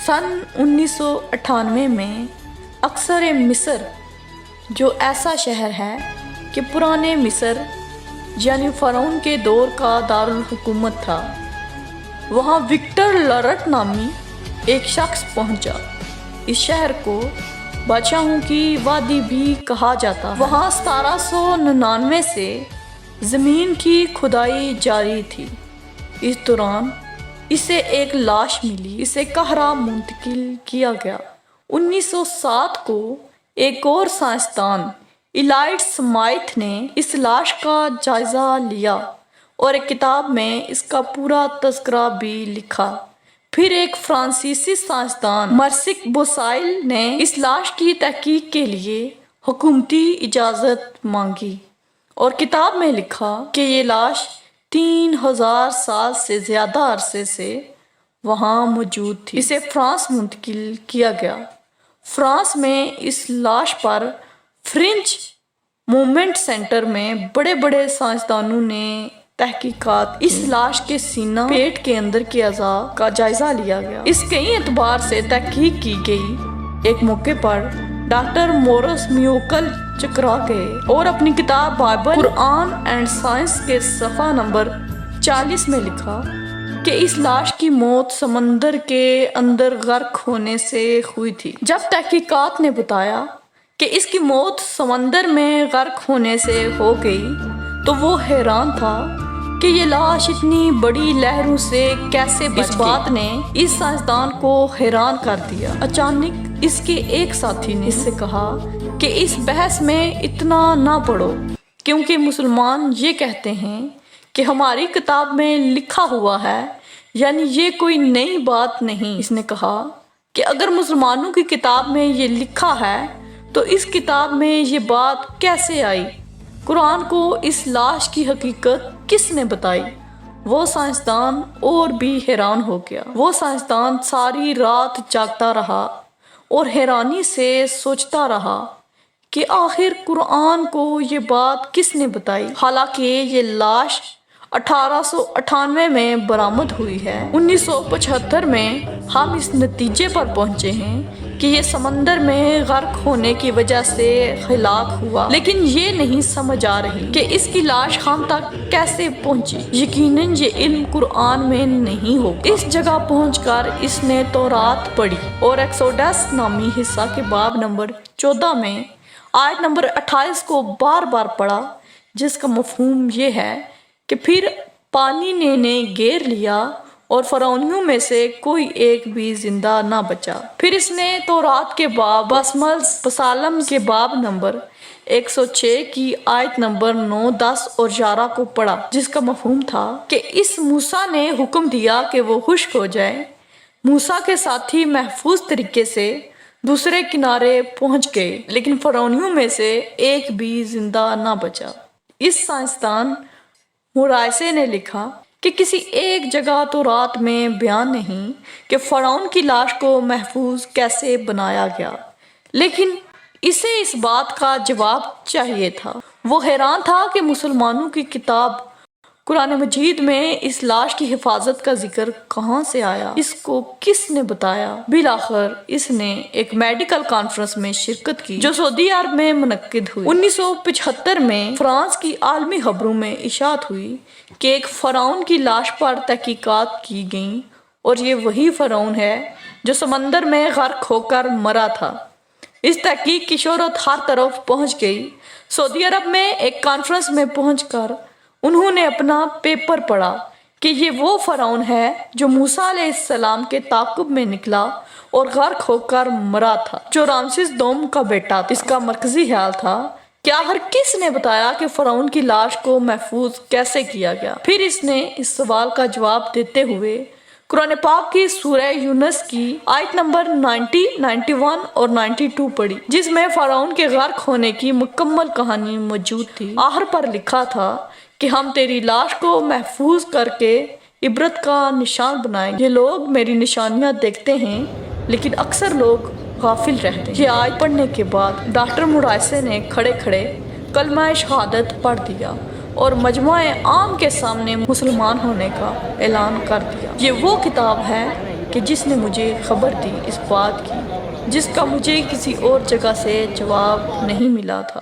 सन 1998 में अक्सर मिस्र, जो ऐसा शहर है कि पुराने मिस्र यानी फ़रौन के दौर का दारुल हुकूमत था, वहाँ विक्टर लरट नामी एक शख्स पहुँचा। इस शहर को बादशाहों की वादी भी कहा जाता। वहाँ 1799 से ज़मीन की खुदाई जारी थी। इस दौरान इसे एक लाश मिली, इसे कहरा मुंतकिल किया गया। 1907 को एक और साइंसदान इलाइट स्माइथ ने इस लाश का जायज़ा लिया और एक किताब में इसका पूरा तज़किरा भी लिखा। फिर एक फ्रांसीसी साइंसदान मर्सिक बोसाइल ने इस लाश की तहकीक के लिए हुकूमती इजाज़त मांगी और किताब में लिखा कि ये लाश 3000 साल से ज़्यादा अरसे से वहाँ मौजूद थी। इसे फ्रांस मुंतकिल किया गया। फ्रांस में इस लाश पर फ्रेंच मूवमेंट सेंटर में बड़े बड़े साइंसदानों ने तहकीकात। इस लाश के सीना, पेट के अंदर के अज़ा का जायज़ा लिया गया। इस कई एतबार से तहकीक की गई। एक मौके पर डॉक्टर मोरस म्यूकल चकरा गए और अपनी किताब बाइबल, कुरान एंड साइंस के सफ़ा नंबर 40 में लिखा कि इस लाश की मौत समंदर के अंदर गर्क होने से हुई थी। जब तहकीकात ने बताया कि इसकी मौत समंदर में गर्क होने से हो गई तो वो हैरान था कि ये लाश इतनी बड़ी लहरों से कैसे बच गई। इस बात ने इस साइंसदान को हैरान कर दिया। अचानक इसके एक साथी ने इससे कहा कि इस बहस में इतना ना पढ़ो, क्योंकि मुसलमान ये कहते हैं कि हमारी किताब में लिखा हुआ है, यानी ये कोई नई बात नहीं। इसने कहा कि अगर मुसलमानों की किताब में ये लिखा है तो इस किताब में ये बात कैसे आई? कुरान को इस लाश की हकीकत किसने बताई? वो साइंसदान और भी हैरान हो गया। वो साइंसदान सारी रात जागता रहा और हैरानी से सोचता रहा कि आखिर कुरान को ये बात किसने बताई। हालांकि ये लाश 1898 में बरामद हुई है। 1975 में हम इस नतीजे पर पहुंचे हैं कि ये समंदर में गर्क होने की वजह से हलाक हुआ, लेकिन ये नहीं समझ आ रही कि इसकी लाश हम तक कैसे पहुंची। यकीनन ये इल्म कुरान में नहीं हो। इस जगह पहुंचकर इसने तौरात पढ़ी और एक्सोडस नामी हिस्सा के बाब नंबर 14 में आयत नंबर 28 को बार बार पढ़ा, जिसका मफहूम ये है कि फिर पानी ने घेर लिया और फ़रौनियों में से कोई एक भी जिंदा ना बचा। फिर इसने तौरात के बाब बसमल पसालम के बाब नंबर 106 की आयत नंबर 9, 10 और 11 को पढ़ा, जिसका मफहूम था कि इस मूसा ने हुक्म दिया कि वो खुश्क हो जाए। मूसा के साथी महफूज तरीके से दूसरे किनारे पहुंच गए, लेकिन फ़रौनियों में से एक भी जिंदा ना बचा। इस साइंसदान मुरायसे ने लिखा कि किसी एक जगह तो रात में बयान नहीं कि फ़रौन की लाश को महफूज कैसे बनाया गया, लेकिन इसे इस बात का जवाब चाहिए था। वो हैरान था कि मुसलमानों की किताब कुरान मजीद में इस लाश की हिफाजत का जिक्र कहाँ से आया, इसको किसने बताया। बिलाखिर इसने एक मेडिकल कॉन्फ्रेंस में शिरकत की जो सऊदी अरब में मुनक्किद हुई। 1975 में फ्रांस की आलमी खबरों में इशाअत हुई कि एक फ़रौन की लाश पर तहकीकात की गई और ये वही फ़रौन है जो समंदर में गर्क होकर मरा था। इस तहकीक की शोहरत हर तरफ पहुँच गई। सऊदी अरब में एक कॉन्फ्रेंस में पहुँचकर उन्होंने अपना पेपर पढ़ा कि ये वो फ़रौन है जो मूसा अलैहिस्सलाम के ताक़ुब में निकला और गर्क होकर मरा था, जो रामसेस दोम का बेटा था। इसका मरकज़ी ख्याल था कि आखिर किसने बताया कि फ़रौन की लाश को महफूज कैसे किया गया। फिर इसने इस सवाल का जवाब देते हुए कुरान पाक की सूरह यूनुस की आयत नंबर 90, 91 और 92 पढ़ी, जिसमें फ़रौन के गर्क होने की मुकम्मल कहानी मौजूद थी। आखिर पर लिखा था कि हम तेरी लाश को महफूज करके इबरत का निशान बनाएंगे। ये लोग मेरी निशानियां देखते हैं, लेकिन अक्सर लोग गाफिल रहते हैं। ये आयत पढ़ने के बाद डॉक्टर मुरायसे ने खड़े खड़े कलमा शहादत पढ़ दिया और मजमुआ आम के सामने मुसलमान होने का ऐलान कर दिया। ये वो किताब है کہ جس نے مجھے خبر دی اس بات کی جس کا مجھے کسی اور جگہ سے جواب نہیں ملا تھا۔